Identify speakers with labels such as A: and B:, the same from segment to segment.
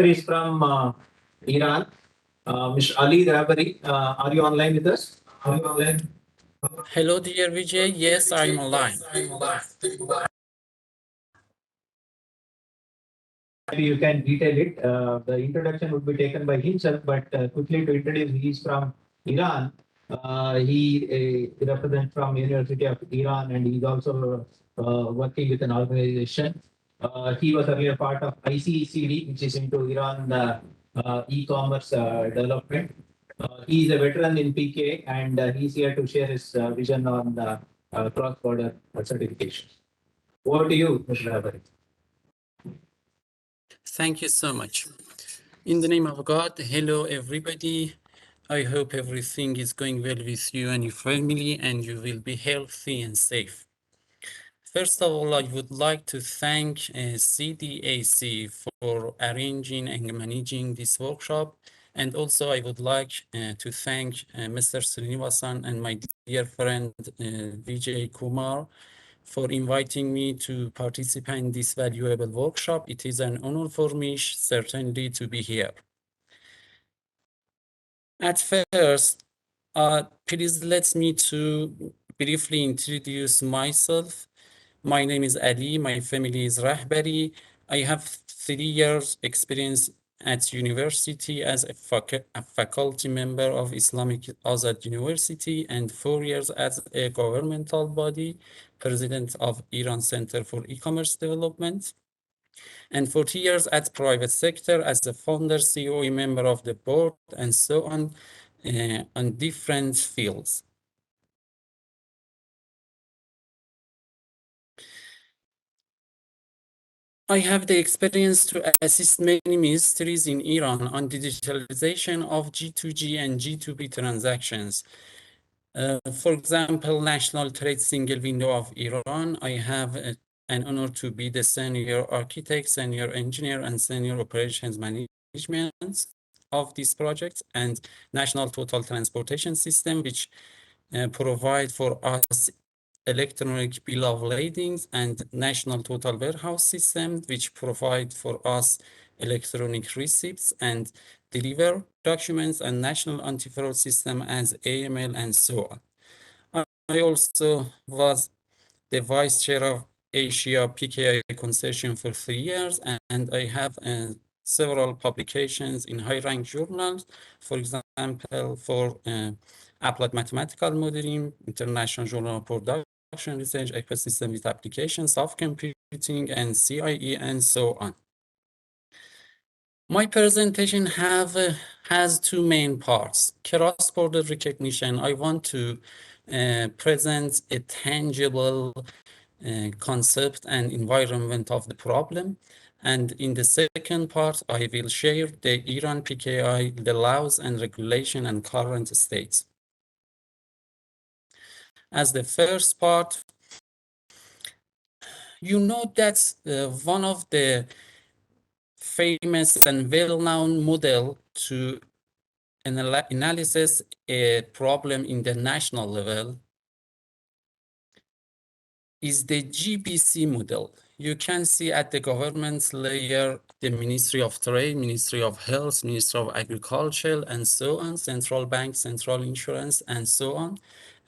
A: is from Iran. Mr. Ali Rahbari, are you online with us? Are you online?
B: Hello, dear Vijay. Yes, I'm online.
A: Maybe you can detail it. The introduction would be taken by himself, but quickly to introduce, he is from Iran. He represents from University of Iran, and he's also working with an organization. He was earlier part of ICECD, which is into Iran e-commerce development. He is a veteran in PKI, and he's here to share his vision on cross-border certification. Over to you, Mr. Rahbari.
B: Thank you so much. In the name of God, hello, everybody. I hope everything is going well with you and your family, and you will be healthy and safe. First of all, I would like to thank CDAC for arranging and managing this workshop. And also, I would like to thank Mr. Srinivasan and my dear friend Vijay Kumar for inviting me to participate in this valuable workshop. It is an honor for me, certainly, to be here. At first, please let me to briefly introduce myself. My name is Ali. My family is Rahbari. I have 3 years experience at university as a faculty member of Islamic Azad University and 4 years as a governmental body, president of Iran Center for E-Commerce Development, and 40 years at private sector as a founder, CEO, member of the board, and so on different fields. I have the experience to assist many ministries in Iran on digitalization of G2G and G2B transactions. For example, National Trade Single Window of Iran, I have an honor to be the senior architect, senior engineer, and senior operations management of this project, and National Total Transportation System, which provide for us electronic bill of ladings, and National Total Warehouse System, which provide for us electronic receipts and deliver documents, and National Anti-Fraud System as AML, and so on. I also was the vice chair of Asia PKI Concession for 3 years, and I have several publications in high-ranked journals, for example, for Applied Mathematical Modeling, International Journal of Production Research, Ecosystem with Applications, Soft Computing, and CIE, and so on. My presentation has 2 main parts. Cross-border recognition. I want to present a tangible concept and environment of the problem. And in the second part, I will share the Iran PKI, the laws and regulation and current states. As the first part, you know that one of the famous and well-known model to analysis a problem in the national level is the GBC model. You can see at the government layer, the Ministry of Trade, Ministry of Health, Ministry of Agriculture, and so on, central bank, central insurance, and so on.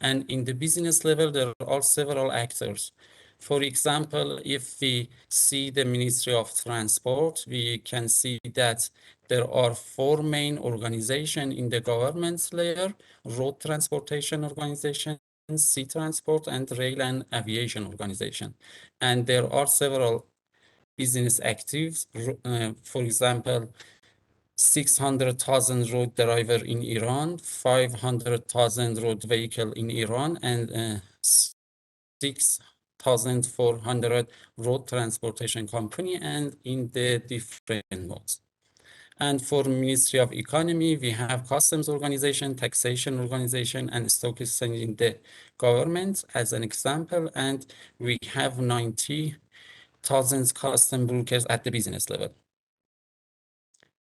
B: And in the business level, there are several actors. For example, if we see the Ministry of Transport, we can see that there are 4 main organizations in the government layer: Road Transportation Organization, Sea Transport, and Rail and Aviation Organization. And there are several business actives, for example, 600,000 road driver in Iran, 500,000 road vehicle in Iran, and 6,400 road transportation company, and in the different modes. And for Ministry of Economy, we have customs organization, taxation organization, and stock exchange in the government as an example. And we have 90,000 custom brokers at the business level.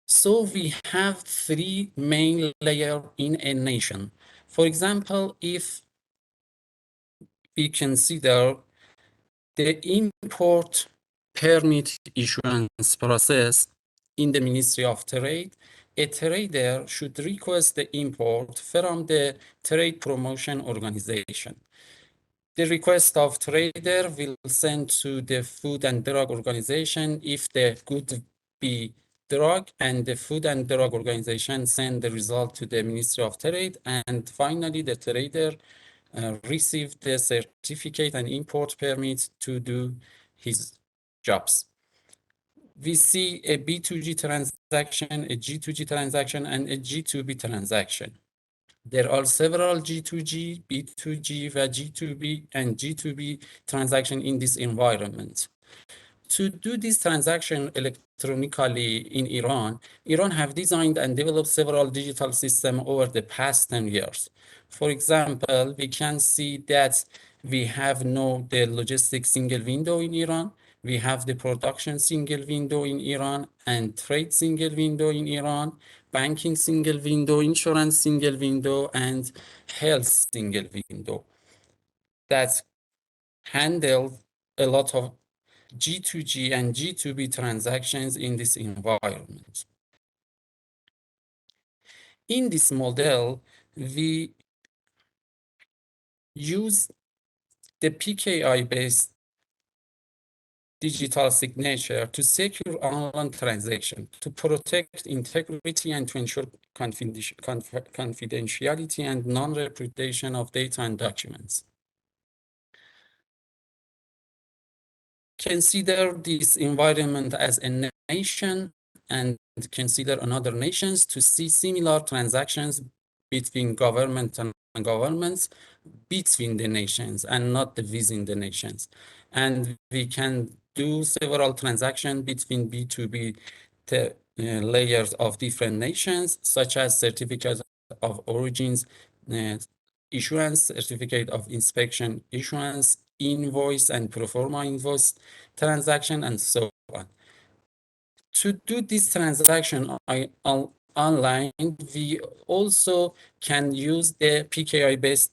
B: So we have 3 main layers in a nation. For example, if we consider the import permit issuance process, in the Ministry of Trade, a trader should request the import from the Trade Promotion Organization. The request of trader will send to the Food and Drug Organization if the good be drug, and the Food and Drug Organization send the result to the Ministry of Trade, and finally the trader received the certificate and import permit to do his jobs. We see a B2G transaction, a G2G transaction, and a G2B transaction. There are several G2G, B2G, G2B, and G2B transactions in this environment. To do this transaction electronically in Iran, Iran have designed and developed several digital systems over the past 10 years. For example, we can see that we have now the logistics single window in Iran, we have the production single window in Iran, and trade single window in Iran, banking single window, insurance single window, and health single window that handle a lot of G2G and G2B transactions in this environment. In this model, we use the PKI-based digital signature to secure online transaction, to protect integrity and to ensure confidentiality and non-repudiation of data and documents. Consider this environment as a nation and consider another nations to see similar transactions between government and governments between the nations and not within the nations. And we can do several transactions between B2B layers of different nations, such as certificates of origins issuance, certificate of inspection issuance, invoice and pro forma invoice transaction, and so on. To do this transaction online, we also can use the PKI-based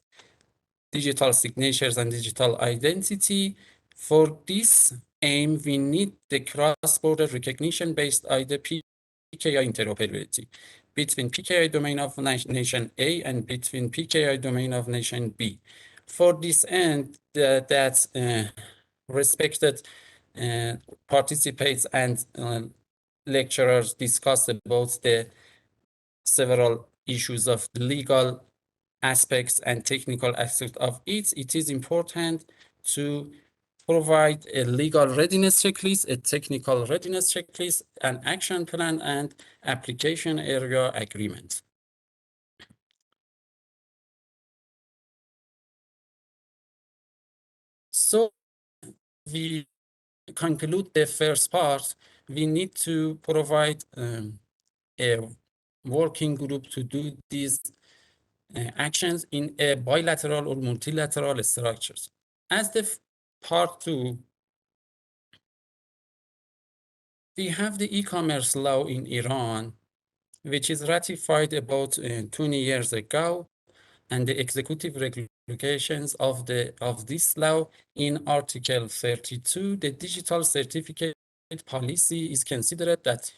B: digital signatures and digital identity. For this aim, we need the cross-border recognition-based ID PKI interoperability between PKI domain of nation A and between PKI domain of nation B. For this end, respected participants and lecturers discuss about the several issues of the legal aspects and technical aspects of it. It is important to provide a legal readiness checklist, a technical readiness checklist, an action plan, and application area agreement. So we conclude the first part. We need to provide a working group to do these actions in a bilateral or multilateral structures. As the part 2, we have the e-commerce law in Iran, which is ratified about 20 years ago, and the executive regulations of this law in Article 32, the digital certificate policy is considered that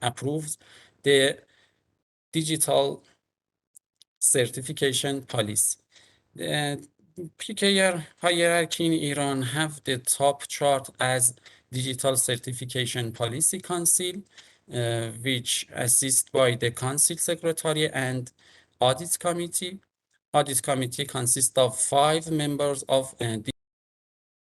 B: approves the digital certification policy. The PKI hierarchy in Iran have the top chart as Digital Certification Policy Council, which assist by the Council Secretary and Audit Committee. Audit Committee consists of 5 members of